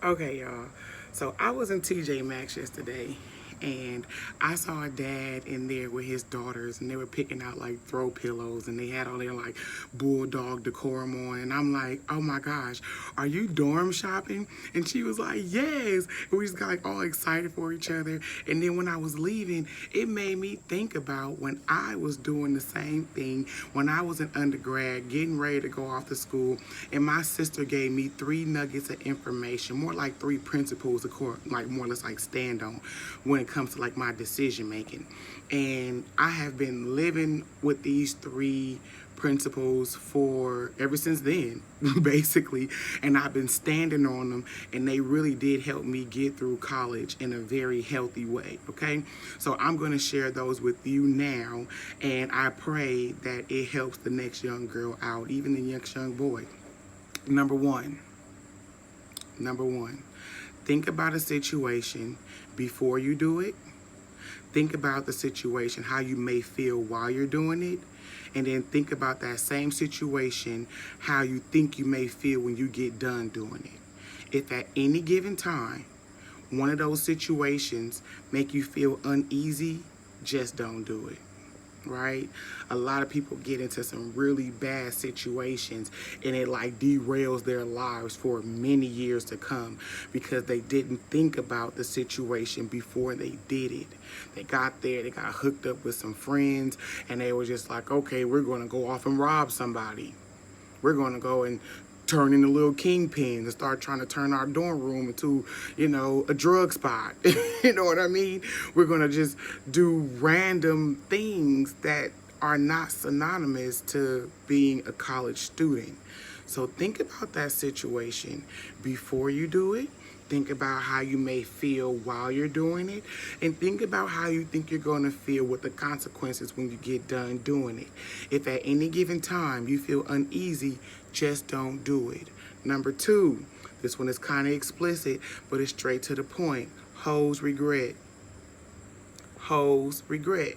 Okay, y'all. So I was in TJ Maxx yesterday, and I saw a dad in there with his daughters, and they were picking out like throw pillows, and they had all their like bulldog decorum on, and I'm like, oh my gosh, are you dorm shopping? And she was like, yes. And we just got like all excited for each other. And then when I was leaving, it made me think about when I was doing the same thing when I was in undergrad, getting ready to go off to school, and my sister gave me three nuggets of information, more like three principles, of course, like more or less like stand on when it comes to like my decision making. And I have been living with these three principles for ever since then, basically. And I've been standing on them, and they really did help me get through college in a very healthy way. Okay, so I'm going to share those with you now, and I pray that it helps the next young girl out, even the next young boy. Number one, number one, think about a situation before you do it. Think about the situation, how you may feel while you're doing it, and then think about that same situation, how you think you may feel when you get done doing it. If at any given time, one of those situations make you feel uneasy, just don't do it. Right? A lot of people get into some really bad situations, and it like derails their lives for many years to come because they didn't think about the situation before they did it. They got there, they got hooked up with some friends, and they were just like, okay, we're going to go off and rob somebody. We're going to go and turn into little kingpins and start trying to turn our dorm room into, a drug spot. You know what I mean? We're going to just do random things that are not synonymous to being a college student. So think about that situation before you do it. Think about how you may feel while you're doing it, and think about how you think you're going to feel with the consequences when you get done doing it. If at any given time you feel uneasy, just don't do it. Number two, this one is kind of explicit, but it's straight to the point. Hoes regret. Hoes regret.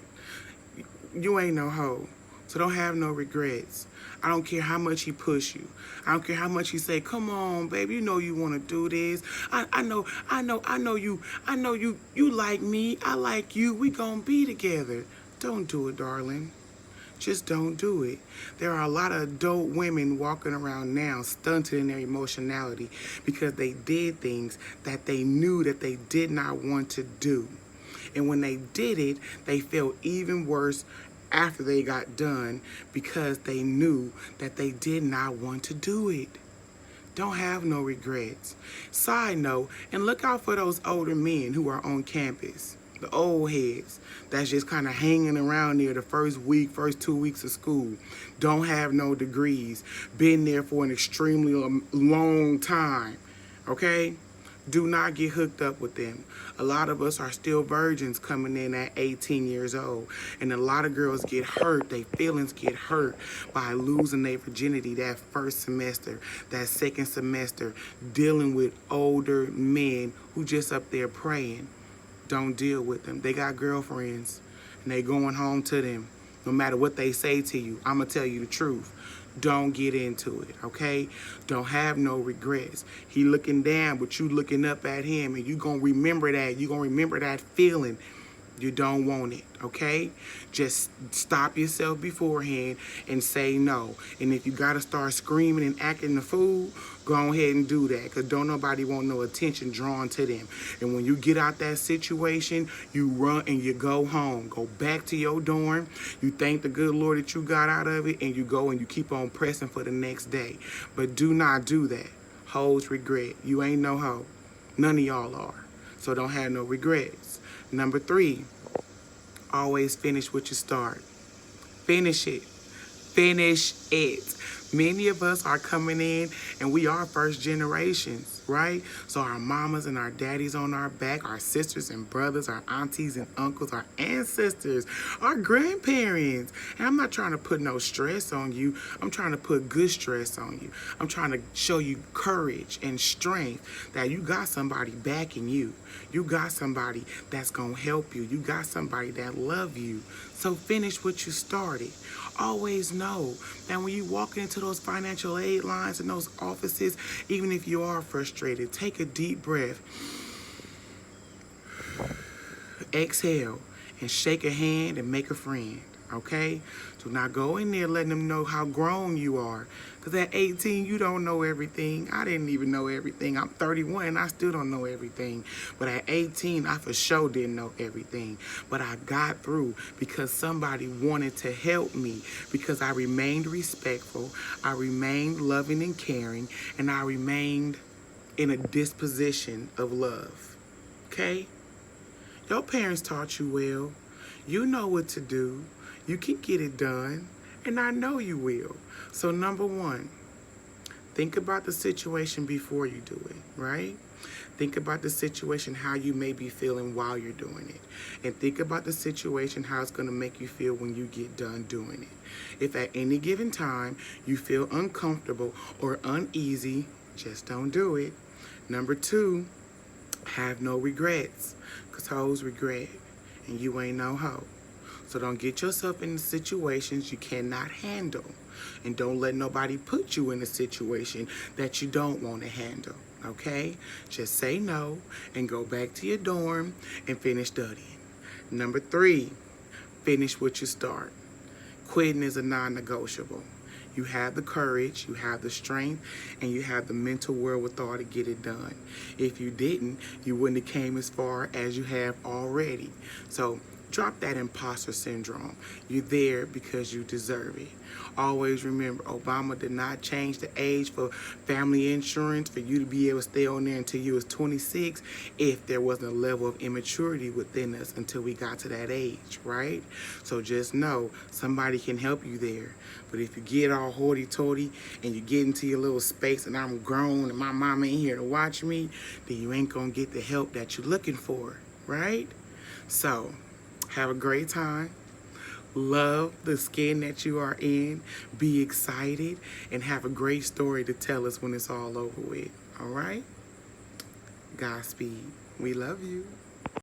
You ain't no hoe. So don't have no regrets. I don't care how much he push you. I don't care how much he say, come on, baby, you know you want to do this. I know you like me. I like you. We gonna be together. Don't do it, darling. Just don't do it. There are a lot of adult women walking around now stunted in their emotionality because they did things that they knew that they did not want to do. And when they did it, they felt even worse after they got done because they knew that they did not want to do it. Don't have no regrets. Side note, and look out for those older men who are on campus. The old heads that's just kind of hanging around there the first week, first 2 weeks of school. Don't have no degrees. Been there for an extremely long time. Okay? Do not get hooked up with them. A lot of us are still virgins coming in at 18 years old. And a lot of girls get hurt, their feelings get hurt by losing their virginity that first semester, that second semester, dealing with older men who just up there praying. Don't deal with them. They got girlfriends, and they going home to them. No matter what they say to you, I'm going to tell you the truth. Don't get into it, okay? Don't have no regrets. He looking down, but you looking up at him, and you going to remember that. You going to remember that feeling. You don't want it, okay? Just stop yourself beforehand and say no. And if you got to start screaming and acting the fool, go ahead and do that, because don't nobody want no attention drawn to them. And when you get out that situation, you run and you go home. Go back to your dorm. You thank the good Lord that you got out of it, and you go and you keep on pressing for the next day. But do not do that. Hoes regret. You ain't no hoe. None of y'all are. So don't have no regrets. Number three, always finish what you start. Finish it. Finish it. Many of us are coming in and we are first generations, right? So our mamas and our daddies on our back, our sisters and brothers, our aunties and uncles, our ancestors, our grandparents. And I'm not trying to put no stress on you. I'm trying to put good stress on you. I'm trying to show you courage and strength that you got somebody backing you. You got somebody that's going to help you. You got somebody that love you. So finish what you started. Always know that when you walk into those financial aid lines and those offices, even if you are frustrated, take a deep breath, exhale, and shake a hand and make a friend, okay? Do not go in there letting them know how grown you are. Because at 18, you don't know everything. I didn't even know everything. I'm 31 and I still don't know everything. But at 18, I for sure didn't know everything. But I got through because somebody wanted to help me. Because I remained respectful, I remained loving and caring, and I remained in a disposition of love. Okay? Your parents taught you well. You know what to do. You can get it done. And I know you will. So number one, think about the situation before you do it, right? Think about the situation, how you may be feeling while you're doing it. And think about the situation, how it's going to make you feel when you get done doing it. If at any given time you feel uncomfortable or uneasy, just don't do it. Number two, have no regrets, because hoes regret, and you ain't no hoe. So don't get yourself in situations you cannot handle. And don't let nobody put you in a situation that you don't want to handle, okay? Just say no and go back to your dorm and finish studying. Number three, finish what you start. Quitting is a non-negotiable. You have the courage, you have the strength, and you have the mental wherewithal to get it done. If you didn't, you wouldn't have came as far as you have already. So drop that imposter syndrome. You're there because you deserve it. Always remember, Obama did not change the age for family insurance for you to be able to stay on there until you was 26 if there wasn't a level of immaturity within us until we got to that age, right? So just know somebody can help you there. But if you get all hoity-toity and you get into your little space and I'm grown and my mama ain't here to watch me, then you ain't gonna get the help that you're looking for, right? So have a great time. Love the skin that you are in. Be excited and have a great story to tell us when it's all over with. All right? Godspeed. We love you.